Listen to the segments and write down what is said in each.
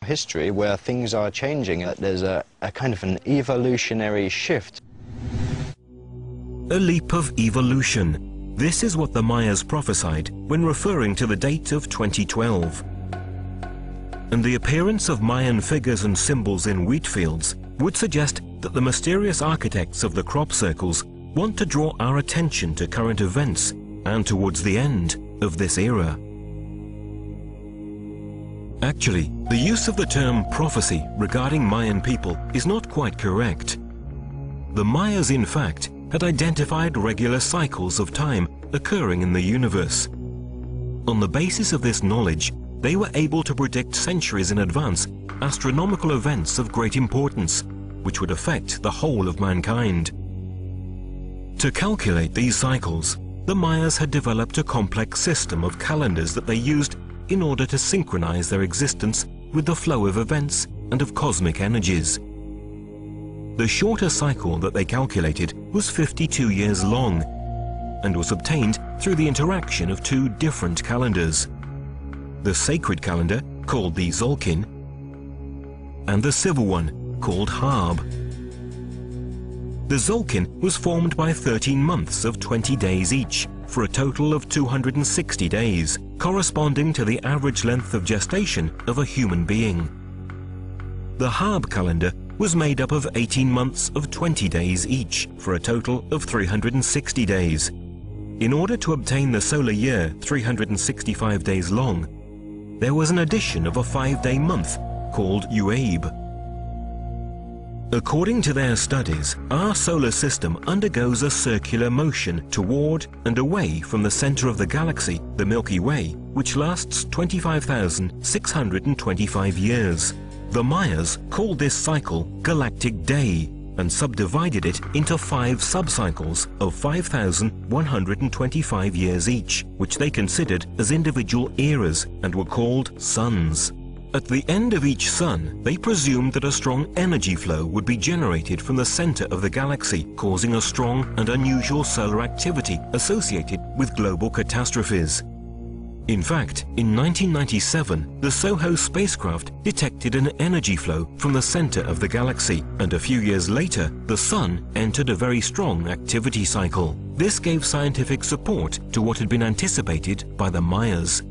history where things are changing. There's a kind of an evolutionary shift. A leap of evolution. This is what the Mayas prophesied when referring to the date of 2012. And the appearance of Mayan figures and symbols in wheat fields would suggest that the mysterious architects of the crop circles want to draw our attention to current events and towards the end of this era. Actually, the use of the term prophecy regarding Mayan people is not quite correct. The Mayas, in fact, had identified regular cycles of time occurring in the universe. On the basis of this knowledge, they were able to predict centuries in advance astronomical events of great importance, which would affect the whole of mankind. To calculate these cycles, the Mayas had developed a complex system of calendars that they used in order to synchronize their existence with the flow of events and of cosmic energies. The shorter cycle that they calculated was 52 years long and was obtained through the interaction of two different calendars: the sacred calendar, called the Zolkin, and the civil one, called Harb. The Zolkin was formed by 13 months of 20 days each, for a total of 260 days, corresponding to the average length of gestation of a human being. The Harb calendar was made up of 18 months of 20 days each, for a total of 360 days. In order to obtain the solar year 365 days long, there was an addition of a 5-day month called Uabe. According to their studies, our solar system undergoes a circular motion toward and away from the center of the galaxy, the Milky Way, which lasts 25,625 years. The Mayas called this cycle Galactic Day and subdivided it into 5 subcycles of 5,125 years each, which they considered as individual eras and were called suns. At the end of each sun, they presumed that a strong energy flow would be generated from the center of the galaxy, causing a strong and unusual solar activity associated with global catastrophes. In fact, in 1997, the SOHO spacecraft detected an energy flow from the center of the galaxy, and a few years later, the Sun entered a very strong activity cycle. This gave scientific support to what had been anticipated by the Mayas.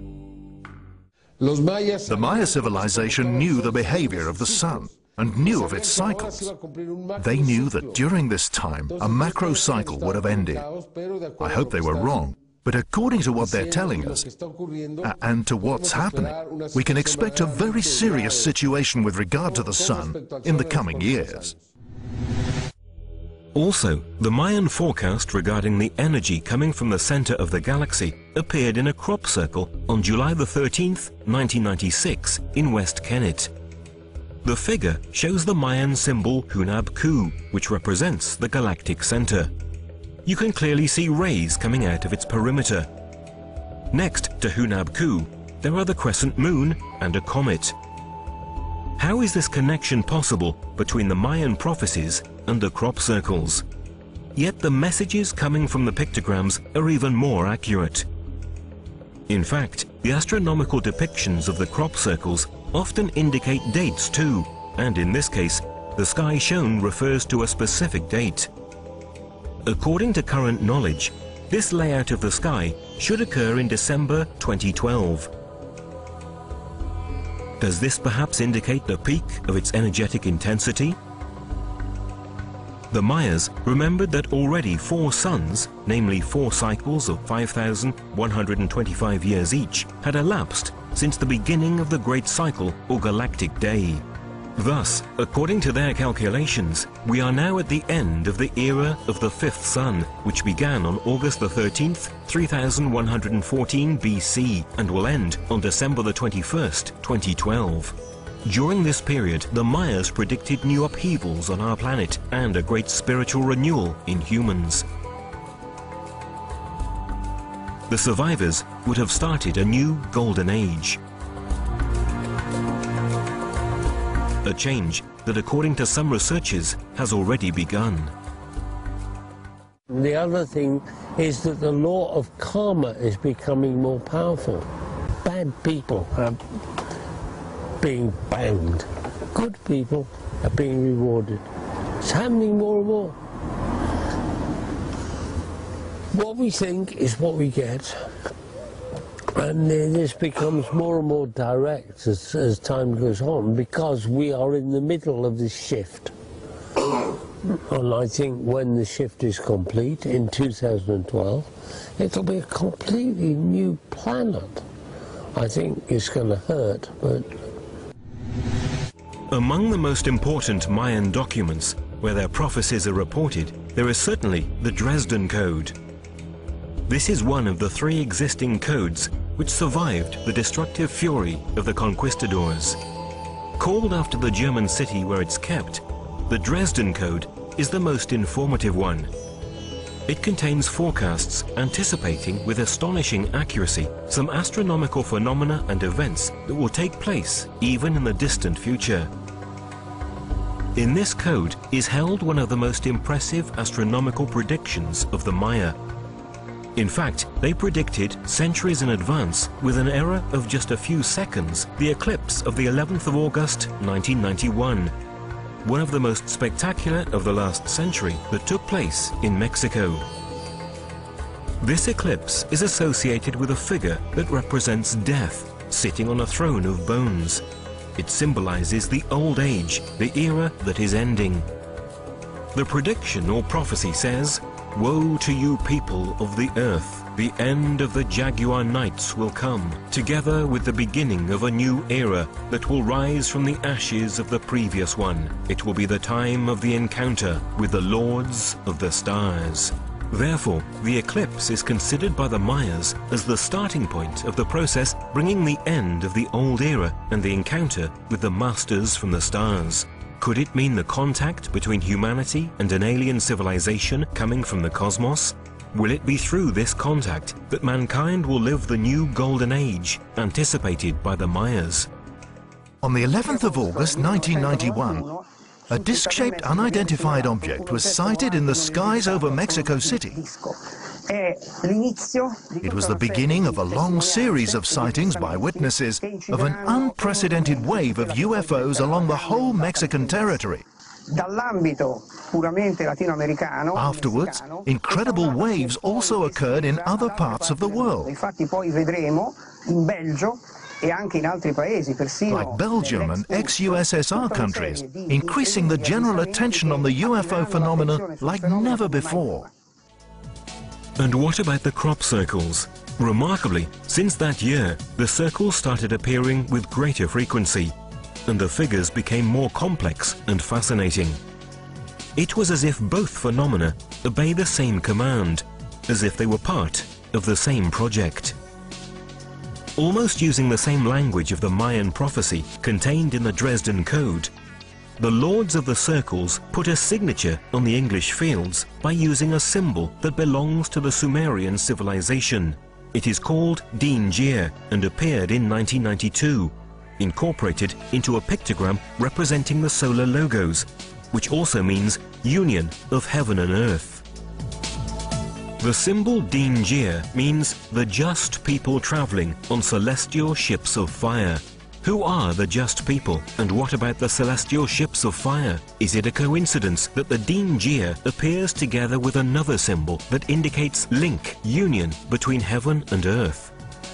The Maya civilization knew the behavior of the sun and knew of its cycles. They knew that during this time, a macro cycle would have ended. I hope they were wrong, but according to what they're telling us, and to what's happening, we can expect a very serious situation with regard to the sun in the coming years. Also, the Mayan forecast regarding the energy coming from the center of the galaxy appeared in a crop circle on July the 13th, 1996 in West Kennet. The figure shows the Mayan symbol Hunab Ku, which represents the galactic center. You can clearly see rays coming out of its perimeter. Next to Hunab Ku, there are the crescent moon and a comet. How is this connection possible between the Mayan prophecies and the crop circles? Yet the messages coming from the pictograms are even more accurate. In fact, the astronomical depictions of the crop circles often indicate dates too, and in this case, the sky shown refers to a specific date. According to current knowledge, this layout of the sky should occur in December 2012. Does this perhaps indicate the peak of its energetic intensity? The Mayas remembered that already 4 suns, namely 4 cycles of 5,125 years each, had elapsed since the beginning of the Great Cycle or Galactic Day. Thus, according to their calculations, we are now at the end of the era of the 5th sun, which began on August the 13th, 3114 BC, and will end on December the 21st, 2012. During this period, the Mayas predicted new upheavals on our planet and a great spiritual renewal in humans. The survivors would have started a new golden age. A change that, according to some researchers, has already begun. The other thing is that the law of karma is becoming more powerful. Bad people have being banned. Good people are being rewarded. It's happening more and more. What we think is what we get, and this becomes more and more direct as time goes on, because we are in the middle of this shift. And I think when the shift is complete in 2012, it'll be a completely new planet. I think it's going to hurt, but... Among the most important Mayan documents where their prophecies are reported, there is certainly the Dresden Code. This is one of the 3 existing codes which survived the destructive fury of the conquistadors. Called after the German city where it's kept, the Dresden Code is the most informative one. It contains forecasts anticipating with astonishing accuracy some astronomical phenomena and events that will take place even in the distant future. In this code is held one of the most impressive astronomical predictions of the Maya. In fact, they predicted centuries in advance, with an error of just a few seconds, the eclipse of the 11th of August 1991, one of the most spectacular of the last century that took place in Mexico. This eclipse is associated with a figure that represents death, sitting on a throne of bones. It symbolizes the old age, the era that is ending. The prediction or prophecy says, "Woe to you people of the earth, the end of the Jaguar nights will come, together with the beginning of a new era that will rise from the ashes of the previous one. It will be the time of the encounter with the lords of the stars." Therefore, the eclipse is considered by the Mayas as the starting point of the process bringing the end of the old era and the encounter with the masters from the stars. Could it mean the contact between humanity and an alien civilization coming from the cosmos? Will it be through this contact that mankind will live the new golden age anticipated by the Mayas? On the 11th of August 1991, a disc-shaped unidentified object was sighted in the skies over Mexico City. It was the beginning of a long series of sightings by witnesses of an unprecedented wave of UFOs along the whole Mexican territory. Afterwards, incredible waves also occurred in other parts of the world, like Belgium and ex-USSR countries, increasing the general attention on the UFO phenomenon like never before. And what about the crop circles? Remarkably, since that year, the circles started appearing with greater frequency, and the figures became more complex and fascinating. It was as if both phenomena obey the same command, as if they were part of the same project. Almost using the same language of the Mayan prophecy contained in the Dresden Code, the lords of the circles put a signature on the English fields by using a symbol that belongs to the Sumerian civilization. It is called Din-Jir and appeared in 1992, incorporated into a pictogram representing the solar logos, which also means union of heaven and earth. The symbol Din-Jir means the just people traveling on celestial ships of fire. Who are the just people, and what about the celestial ships of fire? Is it a coincidence that the Din-Jir appears together with another symbol that indicates link, union between heaven and earth?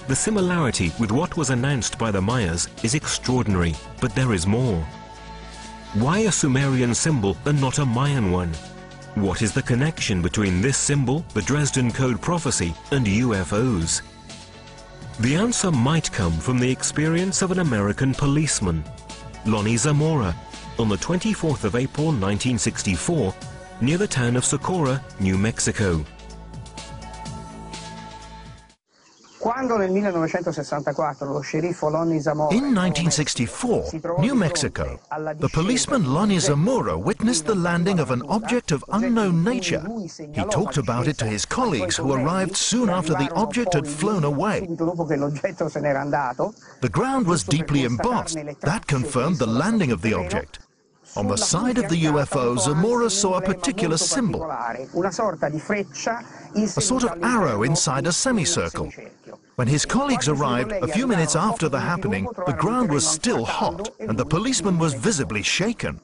The similarity with what was announced by the Mayas is extraordinary, but there is more. Why a Sumerian symbol and not a Mayan one? What is the connection between this symbol, the Dresden Code prophecy, and UFOs? The answer might come from the experience of an American policeman, Lonnie Zamora, on the 24th of April 1964, near the town of Socorro, New Mexico. In 1964, New Mexico, the policeman Lonnie Zamora witnessed the landing of an object of unknown nature. He talked about it to his colleagues who arrived soon after the object had flown away. The ground was deeply embossed. That confirmed the landing of the object. On the side of the UFO, Zamora saw a particular symbol. a sort of arrow inside a semicircle. When his colleagues arrived a few minutes after the happening, the ground was still hot and the policeman was visibly shaken.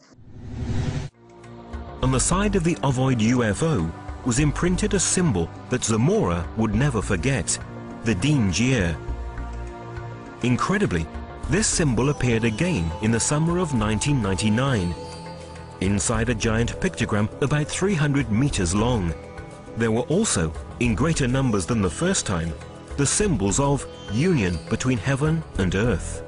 On the side of the ovoid UFO was imprinted a symbol that Zamora would never forget, the Din Jir. Incredibly, this symbol appeared again in the summer of 1999, inside a giant pictogram about 300 meters long. There were also, in greater numbers than the first time, the symbols of union between heaven and earth.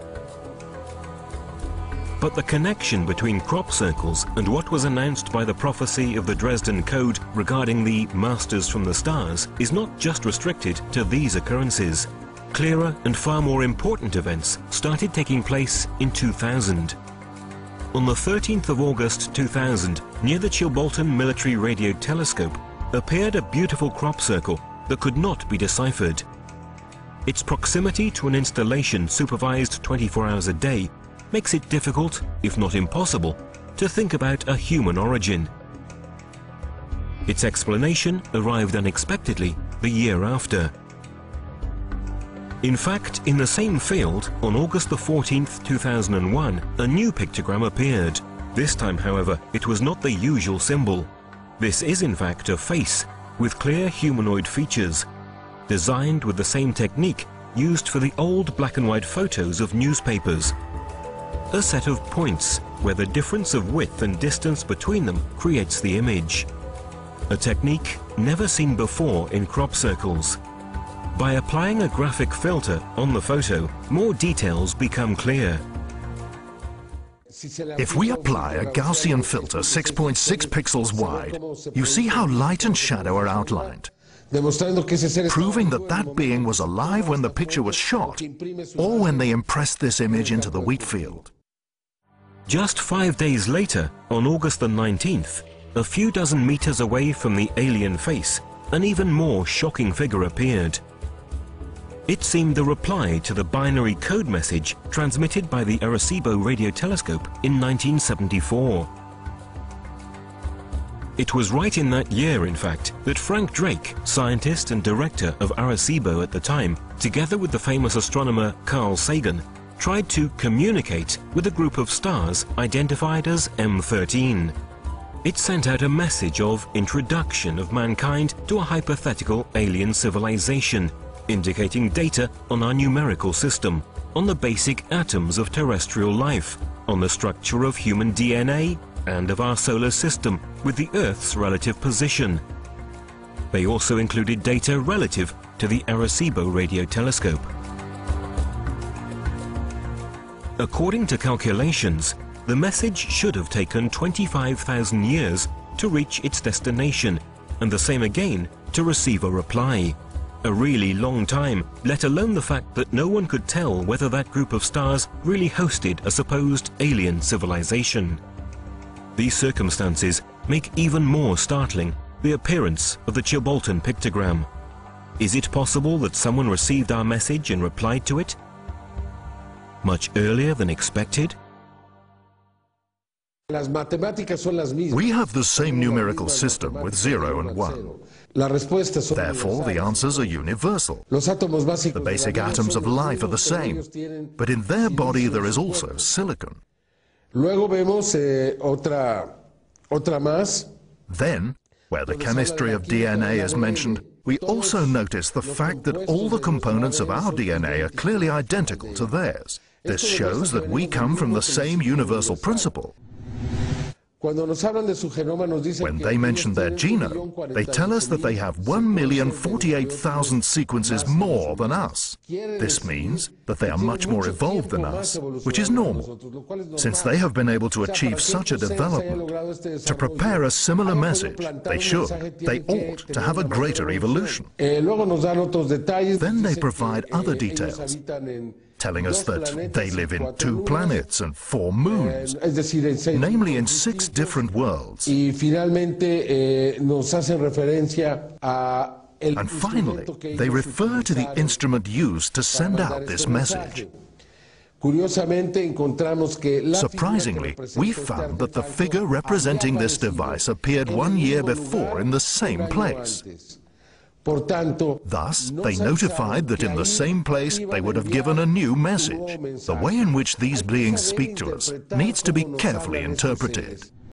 But the connection between crop circles and what was announced by the prophecy of the Dresden Code regarding the Masters from the Stars is not just restricted to these occurrences. Clearer and far more important events started taking place in 2000. On the 13th of August 2000, near the Chilbolton Military Radio Telescope, appeared a beautiful crop circle that could not be deciphered. Its proximity to an installation supervised 24 hours a day makes it difficult, if not impossible, to think about a human origin. Its explanation arrived unexpectedly the year after. In fact, in the same field, on August the 14th, 2001, a new pictogram appeared. This time, however, it was not the usual symbol. This is in fact a face with clear humanoid features, designed with the same technique used for the old black and white photos of newspapers. A set of points where the difference of width and distance between them creates the image. A technique never seen before in crop circles. By applying a graphic filter on the photo, more details become clear. If we apply a Gaussian filter 6.6 pixels wide, you see how light and shadow are outlined, proving that that being was alive when the picture was shot or when they impressed this image into the wheat field. Just 5 days later, on August the 19th, a few dozen meters away from the alien face, an even more shocking figure appeared. It seemed the reply to the binary code message transmitted by the Arecibo radio telescope in 1974. It was right in that year, in fact, that Frank Drake, scientist and director of Arecibo at the time, together with the famous astronomer Carl Sagan, tried to communicate with a group of stars identified as M13. It sent out a message of introduction of mankind to a hypothetical alien civilization, indicating data on our numerical system, on the basic atoms of terrestrial life, on the structure of human DNA, and of our solar system, with the Earth's relative position. They also included data relative to the Arecibo radio telescope. According to calculations, the message should have taken 25,000 years to reach its destination, and the same again to receive a reply. A really long time, let alone the fact that no one could tell whether that group of stars really hosted a supposed alien civilization. These circumstances make even more startling the appearance of the Chilbolton pictogram. Is it possible that someone received our message and replied to it much earlier than expected? We have the same numerical system with 0 and 1. Therefore, the answers are universal. The basic atoms of life are the same, but in their body there is also silicon. Then, where the chemistry of DNA is mentioned, we also notice the fact that all the components of our DNA are clearly identical to theirs. This shows that we come from the same universal principle. When they mention their genome, they tell us that they have 1,048,000 sequences more than us. This means that they are much more evolved than us, which is normal, since they have been able to achieve such a development. To prepare a similar message, they ought to have a greater evolution. Then they provide other details, telling us that they live in 2 planets and 4 moons, namely in 6 different worlds. And finally, they refer to the instrument used to send out this message. Surprisingly, we found that the figure representing this device appeared 1 year before in the same place. Thus, they notified that in the same place they would have given a new message. The way in which these beings speak to us needs to be carefully interpreted.